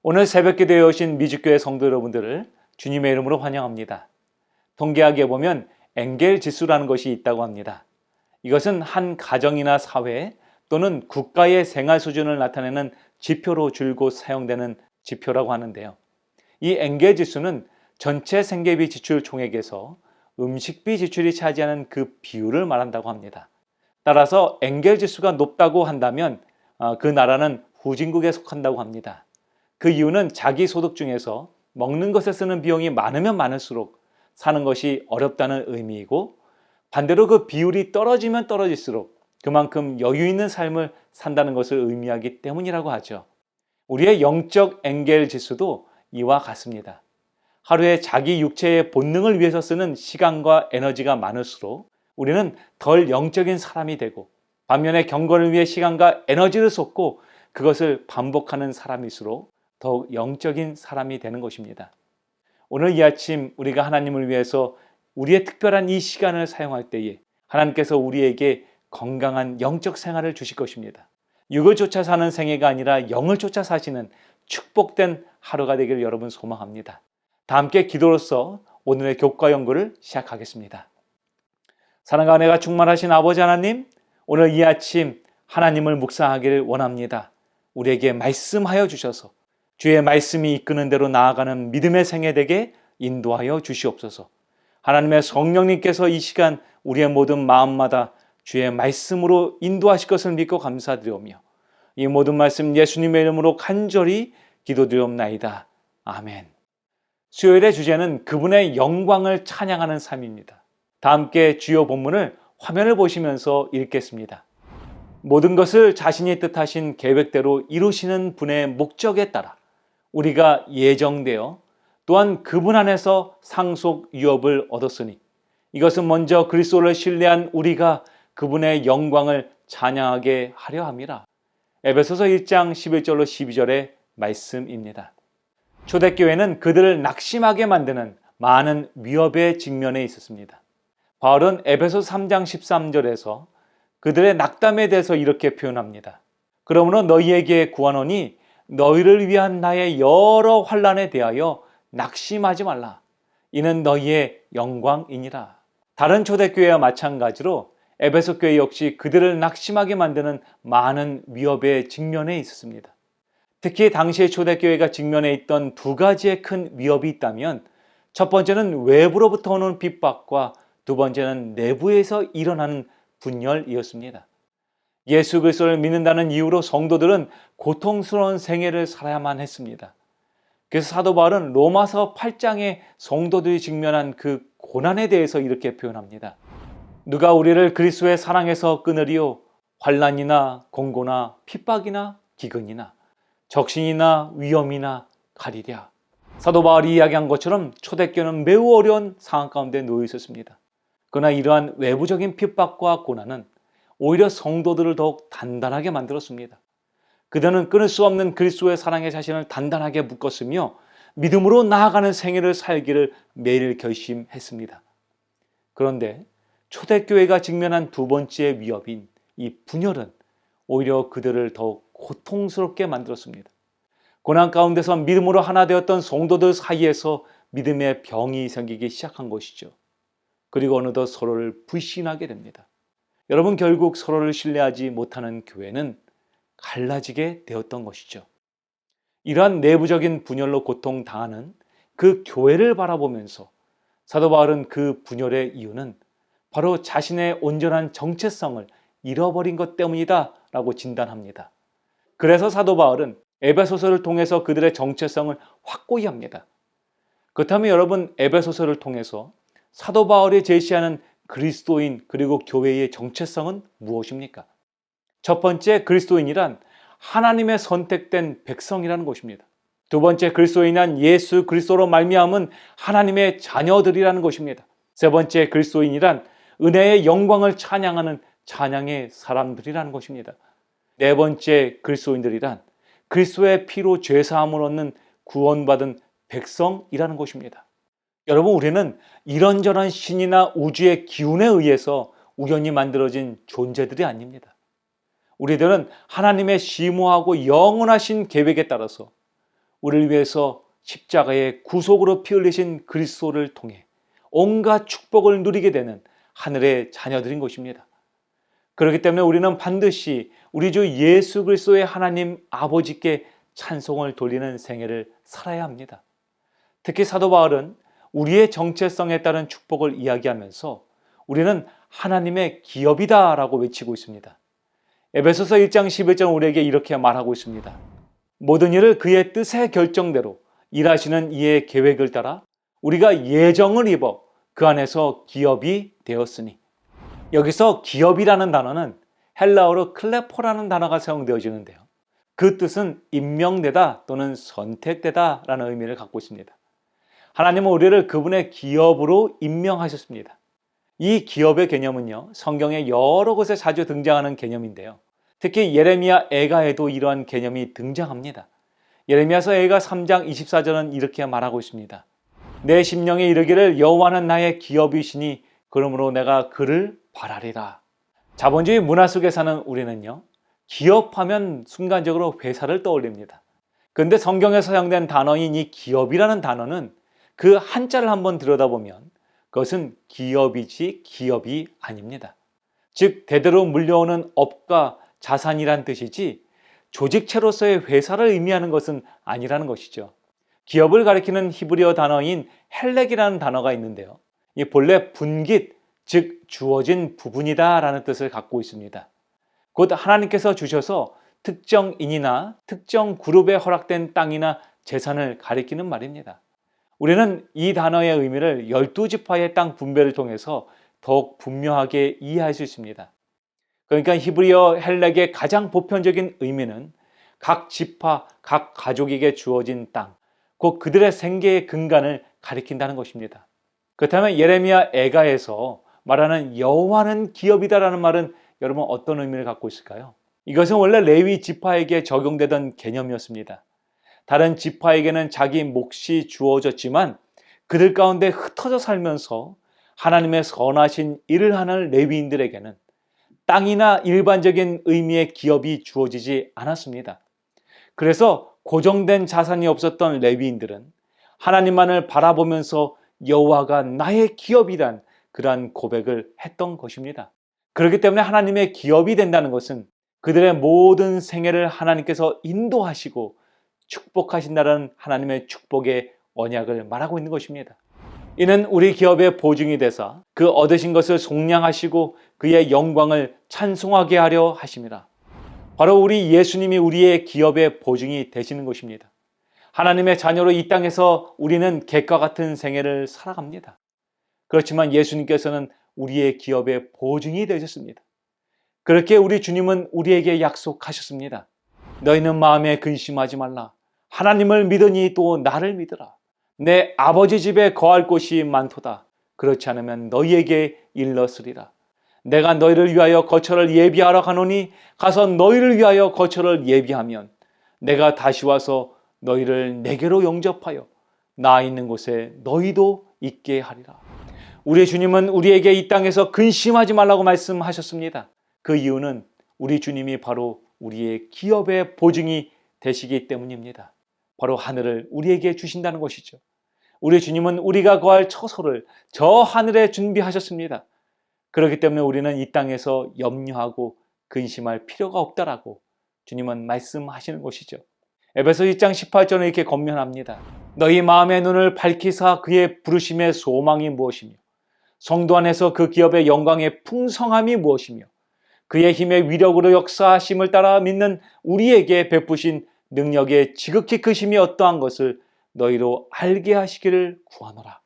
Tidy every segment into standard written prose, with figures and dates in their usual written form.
오늘 새벽기도에 오신 미주교회 성도 여러분들을 주님의 이름으로 환영합니다. 통계학에 보면 엥겔 지수라는 것이 있다고 합니다. 이것은 한 가정이나 사회 또는 국가의 생활 수준을 나타내는 지표로 줄곧 사용되는 지표라고 하는데요. 이 엥겔 지수는 전체 생계비 지출 총액에서 음식비 지출이 차지하는 그 비율을 말한다고 합니다. 따라서 엥겔 지수가 높다고 한다면 그 나라는 후진국에 속한다고 합니다. 그 이유는 자기 소득 중에서 먹는 것에 쓰는 비용이 많으면 많을수록 사는 것이 어렵다는 의미이고, 반대로 그 비율이 떨어지면 떨어질수록 그만큼 여유 있는 삶을 산다는 것을 의미하기 때문이라고 하죠. 우리의 영적 엥겔 지수도 이와 같습니다. 하루에 자기 육체의 본능을 위해서 쓰는 시간과 에너지가 많을수록 우리는 덜 영적인 사람이 되고, 반면에 경건을 위해 시간과 에너지를 쏟고 그것을 반복하는 사람일수록 더욱 영적인 사람이 되는 것입니다. 오늘 이 아침 우리가 하나님을 위해서 우리의 특별한 이 시간을 사용할 때에 하나님께서 우리에게 건강한 영적 생활을 주실 것입니다. 육을 쫓아 사는 생애가 아니라 영을 쫓아 사시는 축복된 하루가 되기를 여러분 소망합니다. 다 함께 기도로서 오늘의 교과 연구를 시작하겠습니다. 사랑과 은혜가 충만하신 아버지 하나님, 오늘 이 아침 하나님을 묵상하기를 원합니다. 우리에게 말씀하여 주셔서 주의 말씀이 이끄는 대로 나아가는 믿음의 생애 되게 인도하여 주시옵소서. 하나님의 성령님께서 이 시간 우리의 모든 마음마다 주의 말씀으로 인도하실 것을 믿고 감사드리오며, 이 모든 말씀 예수님의 이름으로 간절히 기도드리옵나이다. 아멘. 수요일의 주제는 그분의 영광을 찬양하는 삶입니다. 다 함께 주요 본문을 화면을 보시면서 읽겠습니다. 모든 것을 자신이 뜻하신 계획대로 이루시는 분의 목적에 따라 우리가 예정되어 또한 그분 안에서 상속 유업을 얻었으니, 이것은 먼저 그리스도를 신뢰한 우리가 그분의 영광을 찬양하게 하려 함이라. 에베소서 1장 11절로 12절의 말씀입니다. 초대교회는 그들을 낙심하게 만드는 많은 위협에 직면해 있었습니다. 바울은 에베소서 3장 13절에서 그들의 낙담에 대해서 이렇게 표현합니다. 그러므로 너희에게 구하노니 너희를 위한 나의 여러 환난에 대하여 낙심하지 말라. 이는 너희의 영광이니라. 다른 초대교회와 마찬가지로 에베소 교회 역시 그들을 낙심하게 만드는 많은 위협에 직면해 있었습니다. 특히 당시의 초대교회가 직면해 있던 두 가지의 큰 위협이 있다면, 첫 번째는 외부로부터 오는 핍박과 두 번째는 내부에서 일어나는 분열이었습니다. 예수 그리스도를 믿는다는 이유로 성도들은 고통스러운 생애를 살아야만 했습니다. 그래서 사도 바울은 로마서 8장에 성도들이 직면한 그 고난에 대해서 이렇게 표현합니다. 누가 우리를 그리스도의 사랑에서 끊으리요? 환난이나 공고나 핍박이나 기근이나 적신이나 위험이나 가리랴. 사도 바울이 이야기한 것처럼 초대교회는 매우 어려운 상황 가운데 놓여 있었습니다. 그러나 이러한 외부적인 핍박과 고난은 오히려 성도들을 더욱 단단하게 만들었습니다. 그들은 끊을 수 없는 그리스도의 사랑에 자신을 단단하게 묶었으며 믿음으로 나아가는 생애를 살기를 매일 결심했습니다. 그런데 초대교회가 직면한 두 번째 위협인 이 분열은 오히려 그들을 더욱 고통스럽게 만들었습니다. 고난 가운데서 믿음으로 하나 되었던 성도들 사이에서 믿음의 병이 생기기 시작한 것이죠. 그리고 어느덧 서로를 불신하게 됩니다. 여러분, 결국 서로를 신뢰하지 못하는 교회는 갈라지게 되었던 것이죠. 이러한 내부적인 분열로 고통당하는 그 교회를 바라보면서 사도 바울은 그 분열의 이유는 바로 자신의 온전한 정체성을 잃어버린 것 때문이다 라고 진단합니다. 그래서 사도 바울은 에베소서를 통해서 그들의 정체성을 확고히 합니다. 그렇다면 여러분, 에베소서를 통해서 사도 바울이 제시하는 그리스도인 그리고 교회의 정체성은 무엇입니까? 첫 번째, 그리스도인이란 하나님의 선택된 백성이라는 것입니다. 두 번째, 그리스도인은 예수 그리스도로 말미암은 하나님의 자녀들이라는 것입니다. 세 번째, 그리스도인이란 은혜의 영광을 찬양하는 찬양의 사람들이라는 것입니다. 네 번째, 그리스도인들이란 그리스도의 피로 죄사함을 얻는 구원받은 백성이라는 것입니다. 여러분, 우리는 이런저런 신이나 우주의 기운에 의해서 우연히 만들어진 존재들이 아닙니다. 우리들은 하나님의 심오하고 영원하신 계획에 따라서 우리를 위해서 십자가의 구속으로 피 흘리신 그리스도를 통해 온갖 축복을 누리게 되는 하늘의 자녀들인 것입니다. 그렇기 때문에 우리는 반드시 우리 주 예수 그리스도의 하나님 아버지께 찬송을 돌리는 생애를 살아야 합니다. 특히 사도 바울은 우리의 정체성에 따른 축복을 이야기하면서 우리는 하나님의 기업이다 라고 외치고 있습니다. 에베소서 1장 11절 우리에게 이렇게 말하고 있습니다. 모든 일을 그의 뜻의 결정대로 일하시는 이의 계획을 따라 우리가 예정을 입어 그 안에서 기업이 되었으니. 여기서 기업이라는 단어는 헬라어로 클레포라는 단어가 사용되어지는데요. 그 뜻은 임명되다 또는 선택되다 라는 의미를 갖고 있습니다. 하나님은 우리를 그분의 기업으로 임명하셨습니다. 이 기업의 개념은요, 성경의 여러 곳에 자주 등장하는 개념인데요. 특히 예레미야 애가에도 이러한 개념이 등장합니다. 예레미야서 애가 3장 24절은 이렇게 말하고 있습니다. 내 심령에 이르기를 여호와는 나의 기업이시니 그러므로 내가 그를 바라리라. 자본주의 문화 속에 사는 우리는요, 기업하면 순간적으로 회사를 떠올립니다. 그런데 성경에 사용된 단어인 이 기업이라는 단어는 그 한자를 한번 들여다보면 그것은 기업이지 기업이 아닙니다. 즉 대대로 물려오는 업과 자산이란 뜻이지 조직체로서의 회사를 의미하는 것은 아니라는 것이죠. 기업을 가리키는 히브리어 단어인 헬렉이라는 단어가 있는데요. 이 본래 분깃, 즉 주어진 부분이다 라는 뜻을 갖고 있습니다. 곧 하나님께서 주셔서 특정인이나 특정 그룹에 허락된 땅이나 재산을 가리키는 말입니다. 우리는 이 단어의 의미를 12지파의 땅 분배를 통해서 더욱 분명하게 이해할 수 있습니다. 그러니까 히브리어 헬렉의 가장 보편적인 의미는 각 지파, 각 가족에게 주어진 땅, 곧 그들의 생계의 근간을 가리킨다는 것입니다. 그렇다면 예레미야 애가에서 말하는 여호와는 기업이다라는 말은 여러분 어떤 의미를 갖고 있을까요? 이것은 원래 레위 지파에게 적용되던 개념이었습니다. 다른 지파에게는 자기 몫이 주어졌지만 그들 가운데 흩어져 살면서 하나님의 선하신 일을 하는 레위인들에게는 땅이나 일반적인 의미의 기업이 주어지지 않았습니다. 그래서 고정된 자산이 없었던 레위인들은 하나님만을 바라보면서 여호와가 나의 기업이란 그러한 고백을 했던 것입니다. 그렇기 때문에 하나님의 기업이 된다는 것은 그들의 모든 생애를 하나님께서 인도하시고 축복하신다는 하나님의 축복의 언약을 말하고 있는 것입니다. 이는 우리 기업의 보증이 되사 그 얻으신 것을 속량하시고 그의 영광을 찬송하게 하려 하심이라. 바로 우리 예수님이 우리의 기업의 보증이 되시는 것입니다. 하나님의 자녀로 이 땅에서 우리는 객과 같은 생애를 살아갑니다. 그렇지만 예수님께서는 우리의 기업의 보증이 되셨습니다. 그렇게 우리 주님은 우리에게 약속하셨습니다. 너희는 마음에 근심하지 말라. 하나님을 믿으니 또 나를 믿으라. 내 아버지 집에 거할 곳이 많도다. 그렇지 않으면 너희에게 일렀으리라. 내가 너희를 위하여 거처를 예비하러 가노니 가서 너희를 위하여 거처를 예비하면 내가 다시 와서 너희를 내게로 영접하여 나 있는 곳에 너희도 있게 하리라. 우리 주님은 우리에게 이 땅에서 근심하지 말라고 말씀하셨습니다. 그 이유는 우리 주님이 바로 우리의 기업의 보증이 되시기 때문입니다. 바로 하늘을 우리에게 주신다는 것이죠. 우리 주님은 우리가 거할 처소를 저 하늘에 준비하셨습니다. 그렇기 때문에 우리는 이 땅에서 염려하고 근심할 필요가 없다라고 주님은 말씀하시는 것이죠. 에베소 1장 18절은 이렇게 권면합니다. 너희 마음의 눈을 밝히사 그의 부르심의 소망이 무엇이며 성도 안에서 그 기업의 영광의 풍성함이 무엇이며 그의 힘의 위력으로 역사하심을 따라 믿는 우리에게 베푸신 능력의 지극히 크심이 어떠한 것을 너희로 알게 하시기를 구하노라.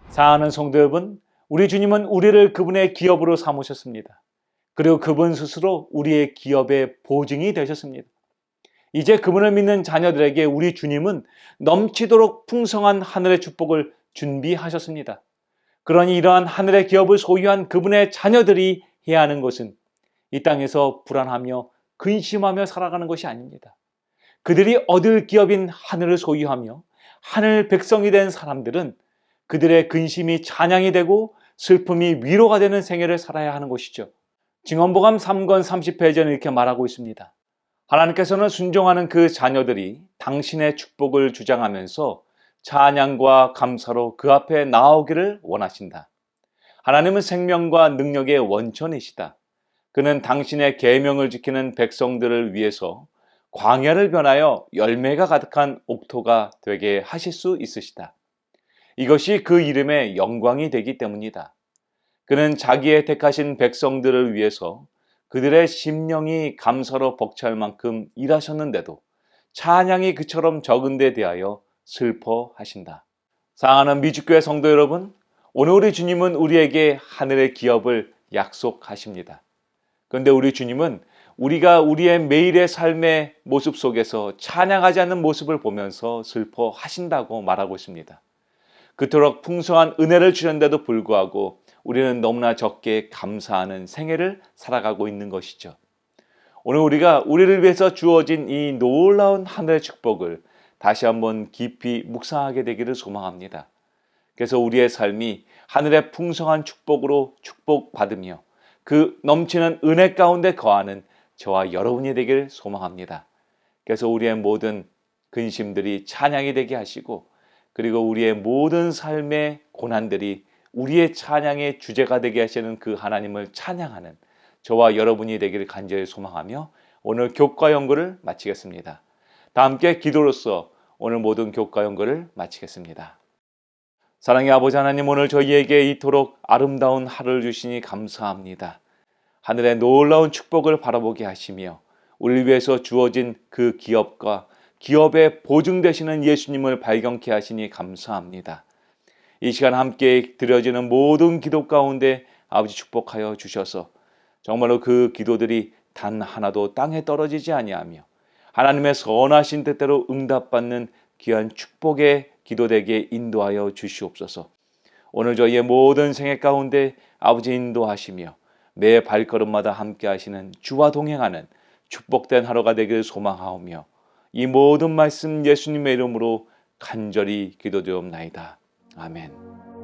사랑하는 성도 여러분, 우리 주님은 우리를 그분의 기업으로 삼으셨습니다. 그리고 그분 스스로 우리의 기업의 보증이 되셨습니다. 이제 그분을 믿는 자녀들에게 우리 주님은 넘치도록 풍성한 하늘의 축복을 준비하셨습니다. 그러니 이러한 하늘의 기업을 소유한 그분의 자녀들이 해야 하는 것은 이 땅에서 불안하며 근심하며 살아가는 것이 아닙니다. 그들이 얻을 기업인 하늘을 소유하며 하늘 백성이 된 사람들은 그들의 근심이 찬양이 되고 슬픔이 위로가 되는 생애를 살아야 하는 것이죠. 증언복음 3권 30페이지는 이렇게 말하고 있습니다. 하나님께서는 순종하는 그 자녀들이 당신의 축복을 주장하면서 찬양과 감사로 그 앞에 나오기를 원하신다. 하나님은 생명과 능력의 원천이시다. 그는 당신의 계명을 지키는 백성들을 위해서 광야를 변하여 열매가 가득한 옥토가 되게 하실 수 있으시다. 이것이 그 이름의 영광이 되기 때문이다. 그는 자기의 택하신 백성들을 위해서 그들의 심령이 감사로 벅찰 만큼 일하셨는데도 찬양이 그처럼 적은 데 대하여 슬퍼하신다. 사랑하는 미주교회 성도 여러분, 오늘 우리 주님은 우리에게 하늘의 기업을 약속하십니다. 그런데 우리 주님은 우리가 우리의 매일의 삶의 모습 속에서 찬양하지 않는 모습을 보면서 슬퍼하신다고 말하고 있습니다. 그토록 풍성한 은혜를 주셨는데도 불구하고 우리는 너무나 적게 감사하는 생애를 살아가고 있는 것이죠. 오늘 우리가 우리를 위해서 주어진 이 놀라운 하늘의 축복을 다시 한번 깊이 묵상하게 되기를 소망합니다. 그래서 우리의 삶이 하늘의 풍성한 축복으로 축복받으며 그 넘치는 은혜 가운데 거하는 저와 여러분이 되기를 소망합니다. 그래서 우리의 모든 근심들이 찬양이 되게 하시고, 그리고 우리의 모든 삶의 고난들이 우리의 찬양의 주제가 되게 하시는 그 하나님을 찬양하는 저와 여러분이 되기를 간절히 소망하며 오늘 교과 연구를 마치겠습니다. 다 함께 기도로서 오늘 모든 교과 연구를 마치겠습니다. 사랑의 아버지 하나님, 오늘 저희에게 이토록 아름다운 하루를 주시니 감사합니다. 하늘의 놀라운 축복을 바라보게 하시며 우리를 위해서 주어진 그 기업과 기업에 보증되시는 예수님을 발견케 하시니 감사합니다. 이 시간 함께 드려지는 모든 기도 가운데 아버지 축복하여 주셔서 정말로 그 기도들이 단 하나도 땅에 떨어지지 아니하며 하나님의 선하신 뜻대로 응답받는 귀한 축복의 기도되게 인도하여 주시옵소서. 오늘 저희의 모든 생애 가운데 아버지 인도하시며 매 발걸음마다 함께 하시는 주와 동행하는 축복된 하루가 되길 소망하오며 이 모든 말씀 예수님의 이름으로 간절히 기도드리옵나이다. 아멘.